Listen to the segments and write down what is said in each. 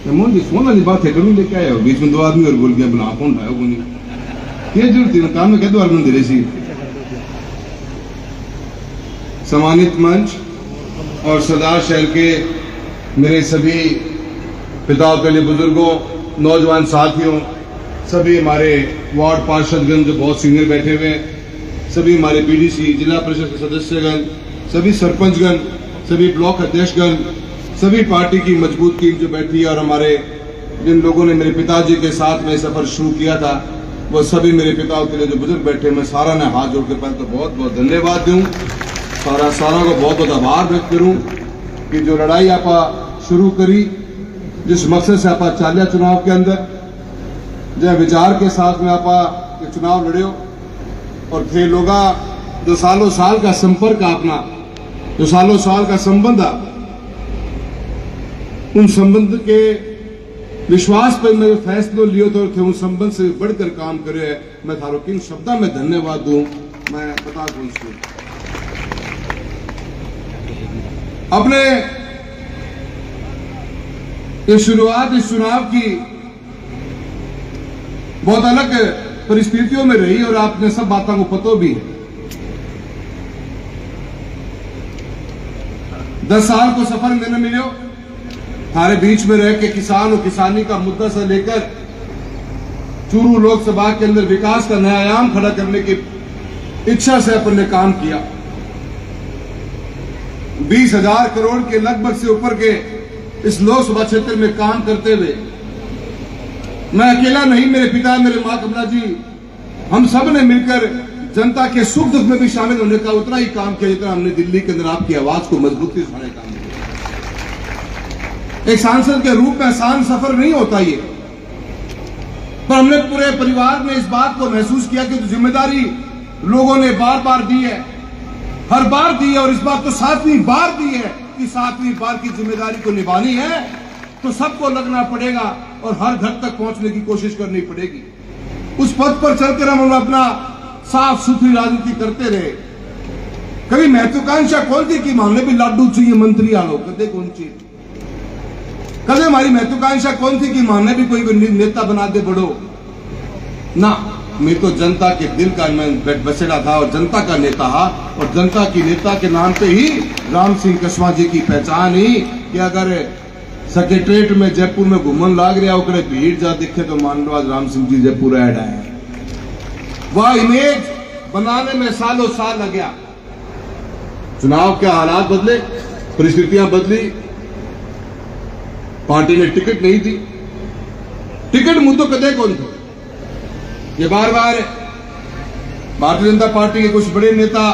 मोदी सोना की बात है करूँ लेके आया बीच में दो आदमी और बोल गया बोला फोन उठाया को नहीं क्या जरूरत है काम में कह दो आदमी दे रही सम्मानित मंच और सरदार शहर के मेरे सभी पिताओं के लिए बुजुर्गों नौजवान साथियों सभी हमारे वार्ड पार्षदगण जो बहुत सीनियर बैठे हुए हैं सभी हमारे पीडीसी जिला परिषद के सदस्यगण सभी सरपंचगण सभी ब्लॉक अध्यक्षगण सभी पार्टी की मजबूत टीम जो बैठी है और हमारे जिन लोगों ने मेरे पिताजी के साथ में सफर शुरू किया था वो सभी मेरे पिताओं के लिए जो बुजुर्ग बैठे मैं सारा ने हाथ जोड़ के पहले तो बहुत बहुत धन्यवाद दूं सारा को बहुत बहुत आभार व्यक्त करूं कि जो लड़ाई आप शुरू करी जिस मकसद से आप चालिया चुनाव के अंदर जो विचार के साथ में आप चुनाव लड़े और थे लोग जो सालों साल का संपर्क अपना जो सालों साल का संबंध उन संबंध के विश्वास पर मैं फैसलों लियो तो थे उन संबंध से बढ़कर काम करे मैं थारो किन शब्दा में धन्यवाद दूं मैं बता दूं अपने ये शुरुआत इस चुनाव की बहुत अलग परिस्थितियों में रही और आपने सब बातों को पता भी है 10 साल को सफर मैंने मिलो हमारे बीच में रह के किसान और किसानी का मुद्दा से लेकर चूरू लोकसभा के अंदर विकास का नया आयाम खड़ा करने की इच्छा से अपन ने काम किया 20,000 करोड़ के लगभग से ऊपर के इस लोकसभा क्षेत्र में काम करते हुए मैं अकेला नहीं मेरे पिता मेरे मां कमला जी हम सब ने मिलकर जनता के सुख दुख में भी शामिल होने का उतना ही काम किया जितना हमने दिल्ली के अंदर आपकी आवाज को मजबूती से उठाने का काम किया एक सांसद के रूप में आसान सफर नहीं होता ये पर हमने पूरे परिवार में इस बात को महसूस किया कि जिम्मेदारी लोगों ने बार बार दी है हर बार दी है और इस बार तो 7वीं बार दी है कि 7वीं बार की जिम्मेदारी को निभानी है तो सबको लगना पड़ेगा और हर घर तक पहुंचने की कोशिश करनी पड़ेगी उस पथ पर चलकर हम अपना साफ सुथरी राजनीति करते रहे कभी महत्वाकांक्षा कौन थी कि हमें भी लाडू चाहिए मंत्री आलो कदे कौन चीज कदे हमारी महत्वाकांक्षा कौन थी कि माने भी कोई नेता बना दे बड़ो ना मैं तो जनता के दिल का मैं बसेड़ा था और जनता का नेता था और जनता की नेता के नाम पे ही राम सिंह कस्वा जी की पहचान ही कि अगर सेक्रेटरीट में जयपुर में घूमन लाग रहा हो भीड़ जा दिखे तो मान लो आज राम सिंह जी जयपुर ऐड आए वह इमेज बनाने में सालों साल लग गया चुनाव के हालात बदले परिस्थितियां बदली पार्टी ने टिकट नहीं दी टिकट मुद्दों कदे कौन थे ये बार बार भारतीय जनता पार्टी के कुछ बड़े नेता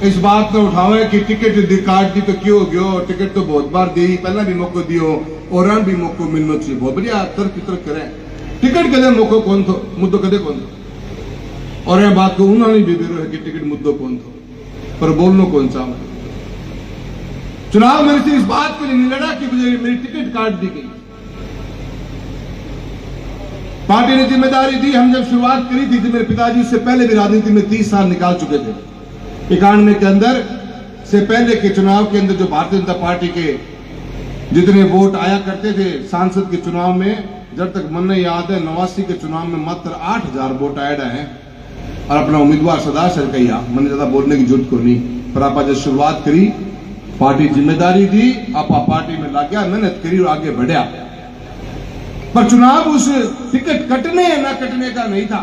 इस बात में उठावे कि टिकट काट दी तो क्यों गयो टिकट तो बहुत बार दी पहला भी मौका दियो और भी मौका मिलना चाहिए बहुत बढ़िया तर्क वितर्क करें टिकट कदे मौका कौन थो मुद्दों कदे कौन थो और यह बात को उन्होंने भी बेरो है कि टिकट मुद्दों कौन थो पर बोलना कौन सा चुनाव में इस बात के लिए नहीं लड़ा कि मुझे मेरी टिकट काट दी गई पार्टी ने जिम्मेदारी दी हम जब शुरुआत करी थी तो मेरे पिताजी उससे पहले भी राजनीति में 30 साल निकाल चुके थे 91 के अंदर से पहले के चुनाव के अंदर जो भारतीय जनता पार्टी के जितने वोट आया करते थे सांसद के चुनाव में जब तक मन याद है 89 के चुनाव में मात्र 8,000 वोट आए हैं और अपना उम्मीदवार सरदार शहर का ही मैंने ज्यादा बोलने की जरूरत को नहीं पर आप जब शुरुआत करी पार्टी जिम्मेदारी दी आप पार्टी में लग गया मेहनत करी और आगे बढ़िया पर चुनाव उस टिकट कटने या ना कटने का नहीं था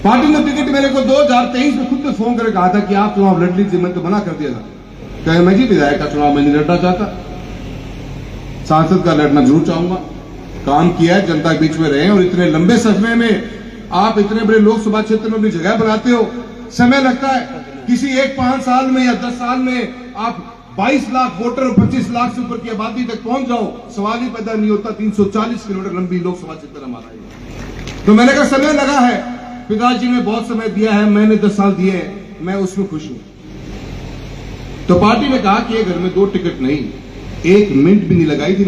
पार्टी ने टिकट मेरे को 2023 में खुद फोन करके कहा था कि आप चुनाव लड़ लीजिए मैं तो मना कर दिया था कहे मैं जी विधायक का चुनाव मैं नहीं लड़ना चाहता सांसद का लड़ना जरूर चाहूंगा काम किया है जनता के बीच में रहे और इतने लंबे समय में आप इतने बड़े लोकसभा क्षेत्र में अपनी जगह बनाते हो समय लगता है किसी 5 साल में या 10 साल में आप 22 लाख वोटर 25 लाख से ऊपर की आबादी तक पहुंच जाओ सवाल ही पैदा नहीं होता 340 किलोमीटर लंबी लोकसभा क्षेत्र हमारा है तो मैंने कहा समय लगा है पिताजी ने बहुत समय दिया है मैंने 10 साल दिए हैं मैं उसमें खुश हूं तो पार्टी ने कहा कि ये घर में 2 टिकट नहीं 1 मिनट भी नहीं लगाई थी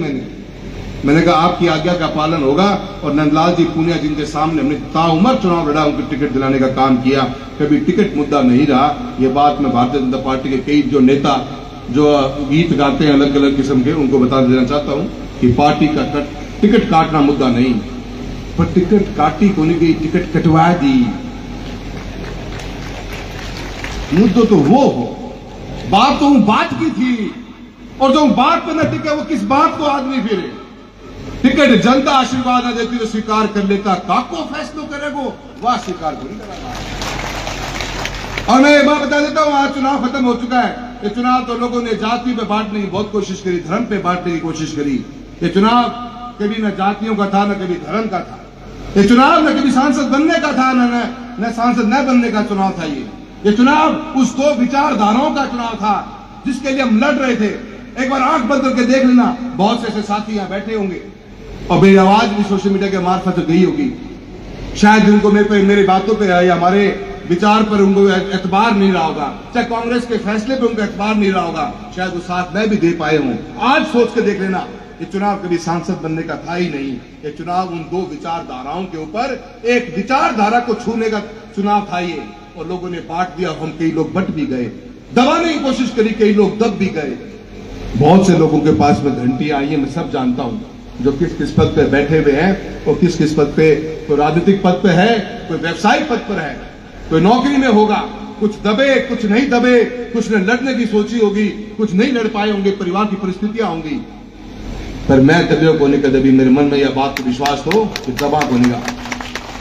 मैंने कहा आपकी आज्ञा का पालन होगा और नंदलाल जी पूनिया जिनके सामने हमने ताउमर चुनाव लड़ा उनको टिकट दिलाने का काम किया कभी टिकट मुद्दा नहीं रहा ये बात मैं भारतीय जनता पार्टी के कई जो नेता जो गीत गाते हैं अलग अलग किस्म के उनको बता देना चाहता हूं कि पार्टी का टिकट काटना मुद्दा नहीं, पर टिकट काटी को नहीं गई, टिकट कटवा दी। मुद्दा तो वो हो, बात तो बात की थी, और जो बात पे न टिके वो किस बात को आदमी फिरे। टिकट जनता आशीर्वाद न देती तो स्वीकार कर लेता, काको फैसलो करेगो वह स्वीकार को नहीं करेगा। और मैं ये बात बता देता हूं, आज चुनाव खत्म हो चुका है। ये चुनाव तो लोगों ने जाति पे बांटने की बहुत कोशिश करी, धर्म पे बांटने की कोशिश करी। ये चुनाव कभी न जातियों का था, न कभी धर्म का था। ये चुनाव न कभी सांसद बनने का था, न सांसद न बनने का चुनाव था। ये चुनाव उस दो विचारधाराओं का चुनाव था जिसके लिए हम लड़ रहे थे। एक बार आंख बंद करके देख लेना, बहुत से ऐसे साथी यहां बैठे होंगे और मेरी आवाज भी सोशल मीडिया के मार्फत गई होगी। शायद उनको मेरी बातों पे या हमारे विचार पर उनको एतबार नहीं रहा होगा, चाहे कांग्रेस के फैसले पे उनको एतबार नहीं रहा होगा, शायद वो साथ मैं भी दे पाए हूं। आज सोच के देख लेना, ये चुनाव कभी सांसद बनने का था ही नहीं। ये चुनाव उन दो विचारधाराओं के ऊपर एक विचारधारा को छूने का चुनाव था ये, और लोगों ने बांट दिया। हम कई लोग बट भी गए, दबाने की कोशिश करी, कई लोग दब भी गए। बहुत से लोगों के पास में घंटियां आई है, मैं सब जानता हूं, जो किस किस पद पे बैठे हुए हैं और किस किस पद पे, कोई राजनीतिक पद पे है, कोई व्यवसायिक पद पर है, कोई नौकरी में होगा। कुछ दबे, कुछ नहीं दबे, कुछ ने लड़ने की सोची होगी, कुछ नहीं लड़ पाए होंगे, परिवार की परिस्थितियां होंगी। पर मैं दबियों को नहीं कभी, मेरे मन में यह बात को विश्वास हो कि दबा को नहीं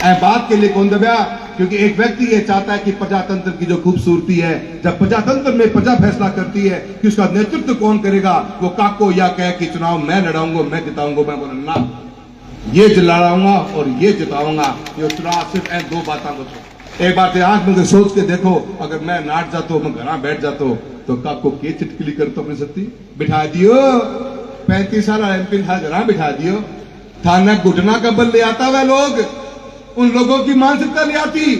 ऐ बात के लिए कौन दबा, क्योंकि एक व्यक्ति ये चाहता है कि प्रजातंत्र की जो खूबसूरती है, जब प्रजातंत्र में प्रजा फैसला करती है कि उसका नेतृत्व कौन करेगा, वो काको या कह कि चुनाव मैं लड़ाऊंगा, मैं जिताऊंगा, मैं बोलूंगा ये लड़ाऊंगा और ये जिताऊंगा। ये चुनाव सिर्फ इन दो बातों को, एक बात आंख में सोच के देखो, अगर मैं नाट जाता हूं, मैं घर बैठ जाता हूं, तो काको के चिटकली करता अपनी शक्ति बिठा दियो। 35 साल एमपी था, घर बिठा दियो, थाना घुटना का बल ले आता वह लोग, उन लोगों की मानसिकता ले आती,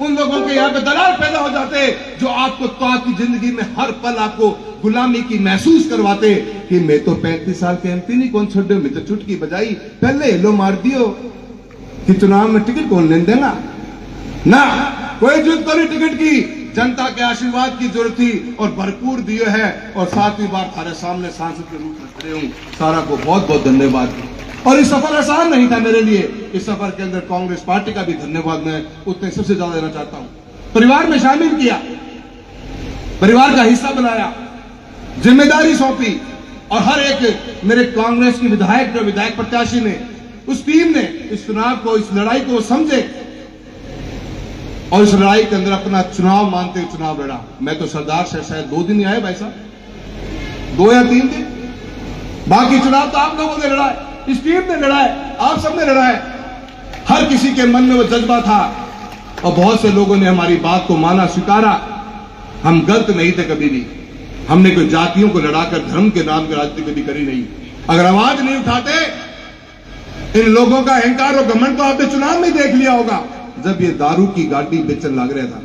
उन लोगों के यहाँ पे दलाल पैदा हो जाते जो आपको तो आपकी जिंदगी में हर पल आपको गुलामी की महसूस करवाते कि मैं तो 35 साल के एमपी नहीं, कौन छोड़ दो, मैं तो चुटकी बजाई पहले हेलो मार दियो कि चुनाव में टिकट कौन लेने देना ना, कोई जरूरत तो नहीं टिकट की, जनता के आशीर्वाद की जरूरत थी और भरपूर दिए है। और सातवीं बार थारे सामने सांसद के रूप में खड़े हूं, सारा को बहुत बहुत धन्यवाद। और इस सफर आसान नहीं था मेरे लिए, इस सफर के अंदर कांग्रेस पार्टी का भी धन्यवाद मैं उतने सबसे ज्यादा देना चाहता हूं। परिवार में शामिल किया, परिवार का हिस्सा बनाया, जिम्मेदारी सौंपी, और हर एक मेरे कांग्रेस की विधायक प्रत्याशी ने, उस टीम ने इस चुनाव को, इस लड़ाई को समझे और इस लड़ाई के अंदर अपना चुनाव मानते हुए चुनाव लड़ा। मैं तो सरदार से शायद 2 दिन ही आए भाई साहब, 2 या 3 दिन, बाकी चुनाव तो आप लोगों ने लड़ा है, इस टीम ने लड़ा है, आप सबने लड़ा है। हर किसी के मन में वो जज्बा था और बहुत से लोगों ने हमारी बात को माना, स्वीकारा। हम गलत नहीं थे कभी भी, हमने कोई जातियों को लड़ाकर धर्म के नाम की राजनीति कभी करी नहीं। अगर आवाज नहीं उठाते, इन लोगों का अहंकार और घमंड तो आपने चुनाव में देख लिया होगा, जब ये दारू की गाड़ी बेचने लग रहा था,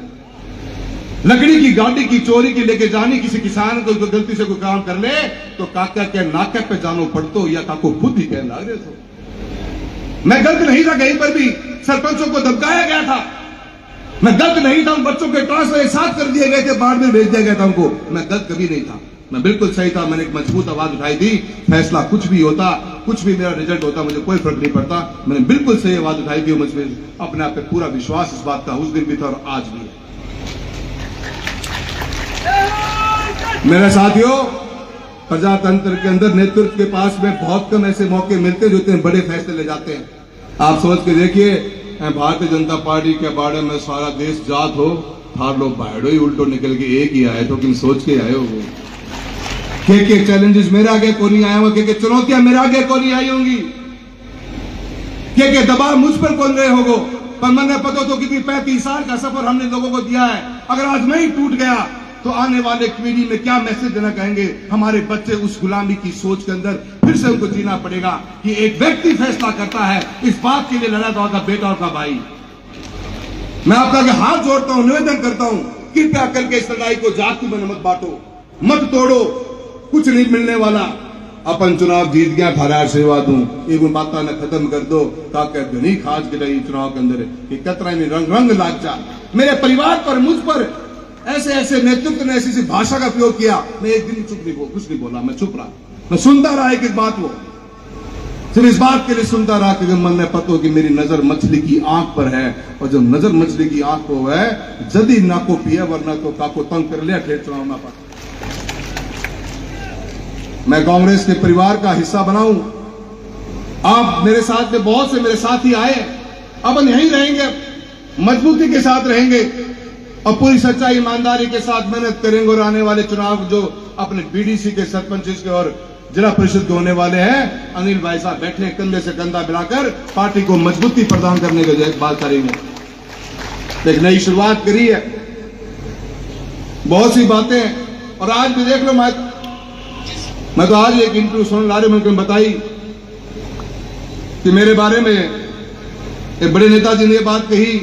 लकड़ी की गाड़ी की चोरी की लेके जानी, किसी किसान को गलती से कोई काम कर ले तो काका के नाके पे जानो पड़तो या काको खुद ही कहने लग रहे थे। मैं गलत नहीं था, कहीं पर भी सरपंचों को धमकाया गया था, मैं गलत नहीं था, उन बच्चों के ट्रांसफर साथ कर दिए गए थे, बाढ़ में भेज दिया गया था उनको, मैं गलत कभी नहीं था, मैं बिल्कुल सही था। मैंने एक मजबूत आवाज उठाई थी, फैसला कुछ भी होता, कुछ भी मेरा रिजल्ट होता, मुझे कोई फर्क नहीं पड़ता, मैंने बिल्कुल सही आवाज उठाई थी। मुझे अपने आप पे पूरा विश्वास इस बात का उस दिन भी था और आज भी है। मेरे साथियों, प्रजातंत्र के अंदर नेतृत्व के पास में बहुत कम ऐसे मौके मिलते जो इतने बड़े फैसले ले जाते हैं। आप सोच के देखिए, भारतीय जनता पार्टी के बारे में सारा देश जात हो, थार लोग बाहरों ही उल्टो निकल के एक ही आए, तो किन सोच के आए हो वो के चैलेंजेस मेरे आगे को नहीं आया होगा, के चुनौतियां मेरे आगे को नहीं आई होंगी, के दबाव मुझ पर कौन रहे होगो। पर मैंने पता तो कि 35 साल का सफर हमने लोगों को दिया है, अगर आज मैं ही टूट गया तो आने वाले पीढ़ी में क्या मैसेज देना कहेंगे हमारे बच्चे। उस गुलामी की सोच के अंदर फिर से उनको जीना पड़ेगा कि एक व्यक्ति फैसला करता है, इस बात के लिए लड़ा था उनका बेटा और का भाई। मैं आपका हाथ जोड़ता हूं, निवेदन करता हूं, कृपया करके इस लड़ाई को जाति में मत बांटो, मत तोड़ो, कुछ नहीं मिलने वाला। अपन चुनाव जीत गया, थारा आशीर्वाद हूं, एक बात ने खत्म कर दो ताकि घनी खास गिराई चुनाव के अंदर कि कतरा में रंग रंग लाग जा। मेरे परिवार पर, मुझ पर ऐसे ऐसे नेतृत्व ने ऐसी भाषा का प्रयोग किया, मैं एक दिन चुप नहीं कुछ नहीं बोला, मैं चुप रहा, मैं सुनता रहा एक बात वो। सिर्फ इस बात के लिए सुनता रहा कि मन में पतो कि मेरी नजर मछली की आंख पर है, और जब नजर मछली की आंख को है जदी नाको पिया वरना तो काको तंग कर लिया ठेठ चुनाव ना पाता। मैं कांग्रेस के परिवार का हिस्सा बनाऊं, आप मेरे साथ में बहुत से मेरे साथी आए, अपन यहीं रहेंगे, मजबूती के साथ रहेंगे और पूरी सच्चाई ईमानदारी के साथ मेहनत करेंगे और आने वाले चुनाव जो अपने बीडीसी के सरपंच के और जिला परिषद के होने वाले हैं, अनिल भाई साहब बैठे कंधे से कंधा मिलाकर पार्टी को मजबूती प्रदान करने की बात करेंगे। एक नई शुरुआत करी है, बहुत सी बातें। और आज भी देख लो, मैं तो आज एक इंटरव्यू सुन रहा हूं, बताई कि मेरे बारे में एक बड़े नेताजी ने बात कही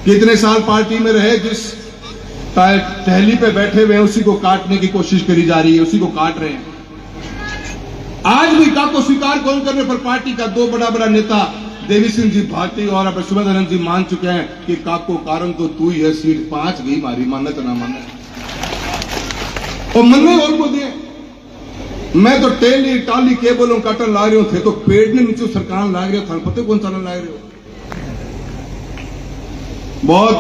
कि इतने साल पार्टी में रहे, जिस टहली पे बैठे हुए हैं उसी को काटने की कोशिश करी जा रही है, उसी को काट रहे हैं। आज भी का को स्वीकार कौन करने पर पार्टी का दो बड़ा नेता देवी सिंह जी भाटी और सुमेधानंद जी मान चुके हैं कि काको कारण तो तू ही है, सीट 5 गई मारी, मानना तो ना मानना और मनने और को दिए। मैं तो टेली टाली केबलों काटन ला रहे हो थे, तो पेड़ ने नीचे सरकार लाग रहे हो, पता कौन चलन लाग रहे हो। बहुत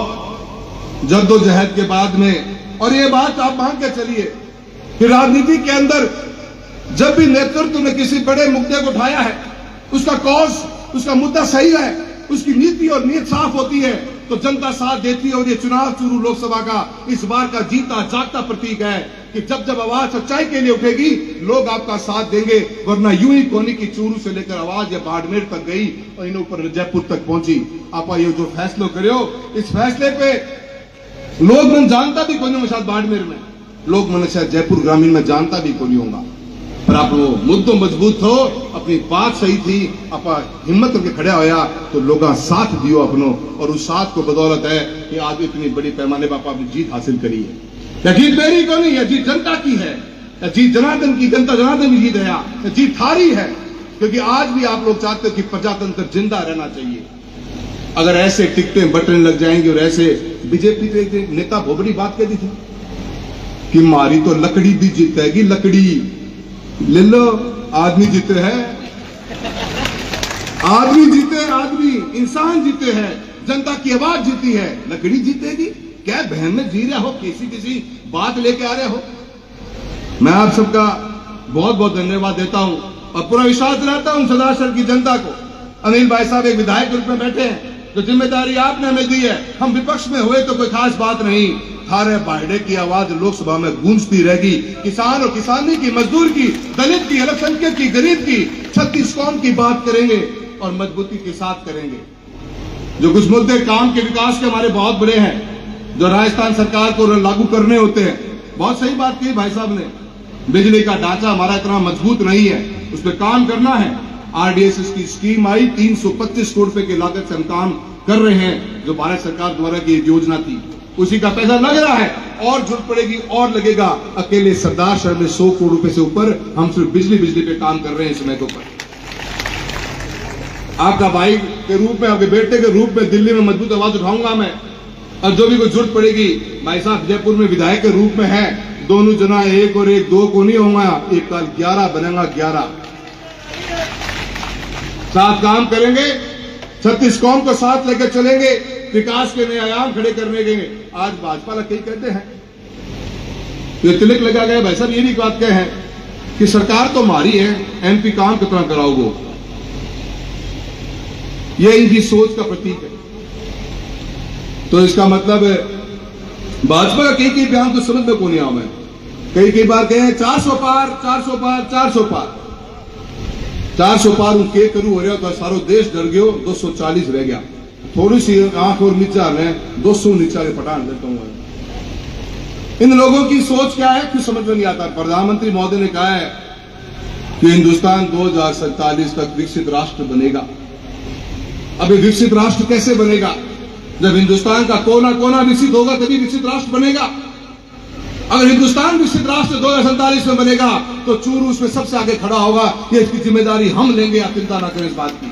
जद्दोजहद के बाद में, और ये बात आप मान के चलिए कि राजनीति के अंदर जब भी नेतृत्व ने किसी बड़े मुद्दे को उठाया है, उसका कॉज, उसका मुद्दा सही है, उसकी नीति और नीयत साफ होती है, तो जनता साथ देती है। और ये चुनाव चूरू लोकसभा का इस बार का जीता जागता प्रतीक है कि जब जब आवाज सच्चाई के लिए उठेगी लोग आपका साथ देंगे, वरना यूं ही कोनी की चूरू से लेकर आवाज या बाड़मेर तक गई और इन ऊपर जयपुर तक पहुंची। आप ये जो फैसलो करो, इस फैसले पे लोग मन जानता भी कोई नहीं, शायद बाड़मेर में लोग मन शायद जयपुर ग्रामीण में जानता भी कोई नहीं होगा, पर आप वो मुद्दों मजबूत हो, अपनी बात सही थी, आप हिम्मत करके खड़ा होया तो लोग साथ दियो अपनो, और उस साथ को बदौलत है कि आज इतनी बड़ी पैमाने पर आपने जीत हासिल करी है। या जीत मेरी को नहीं है, जीत जनता की है, या जीत जनार्दन की, जनता जनार्दन की जीत है, या जीत थारी है, क्योंकि आज भी आप लोग चाहते हो कि प्रजातंत्र जिंदा रहना चाहिए। अगर ऐसे टिकटें बटन लग जाएंगे और ऐसे बीजेपी पे एक नेता भोबड़ी बात कहती थी कि मारी तो लकड़ी भी जीतेगी, लकड़ी ले लो, आदमी जीते हैं, आदमी जीते, आदमी इंसान जीते हैं, जनता की आवाज जीती है, लकड़ी जीतेगी क्या? बहन में जी रहे हो, किसी बात लेके आ रहे हो। मैं आप सबका बहुत बहुत धन्यवाद देता हूं और पूरा विश्वास दिलाता हूं सदाशर की जनता को। अनिल भाई साहब एक विधायक के रूप में बैठे हैं, जो जिम्मेदारी आपने हमें दी है, हम विपक्ष में हुए तो कोई खास बात नहीं, थारे बाहडे की आवाज लोकसभा में गूंजती रहेगी। किसान और किसानी की, मजदूर की, दलित की, अल्पसंख्यक की, गरीब की, 36 कौम की बात करेंगे और मजबूती के साथ करेंगे। जो कुछ मुद्दे काम के विकास के हमारे बहुत बड़े हैं, जो राजस्थान सरकार को लागू करने होते हैं, बहुत सही बात की भाई साहब ने, बिजली का ढांचा हमारा इतना मजबूत नहीं है, उस पर काम करना है। आरडीएसएस की स्कीम आई, 325 करोड़ रुपए की लागत से हम काम कर रहे हैं, जो भारत सरकार द्वारा की योजना थी, उसी का पैसा लग रहा है और जरूरत पड़ेगी और लगेगा। अकेले सरदार शहर में 100 करोड़ रुपए से ऊपर हम सिर्फ बिजली पे काम कर रहे हैं। इस समय के ऊपर आपका भाई के रूप में, आपके बेटे के रूप में दिल्ली में मजबूत आवाज उठाऊंगा मैं, और जो भी कोई जरूरत पड़ेगी, भाई साहब जयपुर में विधायक के रूप में है, दोनों जना 1 और 1 2 को नहीं होगा, एक काल 11 बनेगा, 11 साथ काम करेंगे, 36 कौम को साथ लेकर चलेंगे, विकास के नए आयाम खड़े करने के। आज भाजपा वाला कई कहते हैं, ये तिलक लगा गया, भाई साहब ये भी बात कहे हैं कि सरकार तो हमारी है, एमपी काम कितना कराओगे, ये इनकी सोच का प्रतीक है। तो इसका मतलब भाजपा का कई बयान तो समझ में को नहीं आया। मैं कई बार कहे 400 पार 400 पार 400 पार 400 पार के करूं हो रहा, तो सारो देश डर गयो, 240 रह गया, थोड़ी सी आंख और नीचा है, 200 नीचा के पटान देता हूं। इन लोगों की सोच क्या है, कुछ समझ में नहीं आता। प्रधानमंत्री महोदय ने कहा है कि हिंदुस्तान 2047 तक विकसित राष्ट्र बनेगा। अभी विकसित राष्ट्र कैसे बनेगा? जब हिंदुस्तान का कोना कोना विकसित होगा तभी विकसित राष्ट्र बनेगा। अगर हिंदुस्तान विकसित राष्ट्र 2047 में बनेगा तो चूरू उसमें सबसे आगे खड़ा होगा। ये इसकी जिम्मेदारी हम लेंगे, आप चिंता ना करें इस बात की।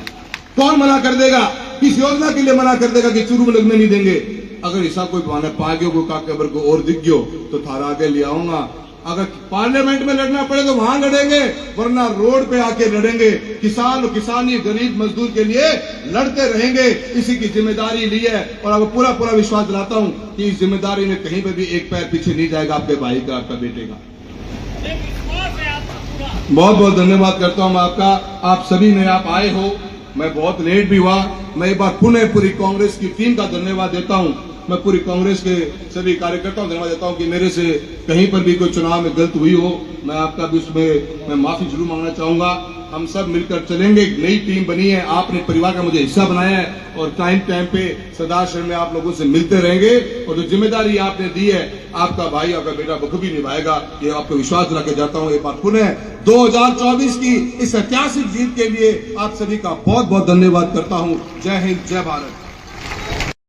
कौन मना कर देगा? किस योजना के लिए मना कर देगा कि चूरू में लगने नहीं देंगे? अगर ऐसा कोई बहाना पा गयो, को काकेबर को और दिख गयो तो थारा आगे ले आऊंगा, अगर पार्लियामेंट में लड़ना पड़े तो वहां लड़ेंगे, वरना रोड पे आके लड़ेंगे। किसान और किसानी गरीब मजदूर के लिए लड़ते रहेंगे। इसी की जिम्मेदारी ली है और आपको पूरा पूरा विश्वास दिलाता हूं कि इस जिम्मेदारी में कहीं पर भी एक पैर पीछे नहीं जाएगा आपके भाई का, आपका बेटे का। बहुत बहुत धन्यवाद करता हूं आपका। आप सभी ने आप आए हो, मैं बहुत लेट भी हुआ। मैं एक बार पुनः पूरी कांग्रेस की टीम का धन्यवाद देता हूं। मैं पूरी कांग्रेस के सभी कार्यकर्ताओं को धन्यवाद देता हूं कि मेरे से कहीं पर भी कोई चुनाव में गलत हुई हो, मैं आपका भी उसमें मैं माफी जरूर मांगना चाहूंगा। हम सब मिलकर चलेंगे। एक नई टीम बनी है, आपने परिवार का मुझे हिस्सा बनाया है और टाइम टाइम पे सदाशरण में आप लोगों से मिलते रहेंगे। और जो जिम्मेदारी आपने दी है आपका भाई, आपका बेटा बखूबी निभाएगा, ये आपको विश्वास दिला के जाता हूं। एक बार पुनः 2024 की इस ऐतिहासिक जीत के लिए आप सभी का बहुत बहुत धन्यवाद करता हूं। जय हिंद, जय भारत।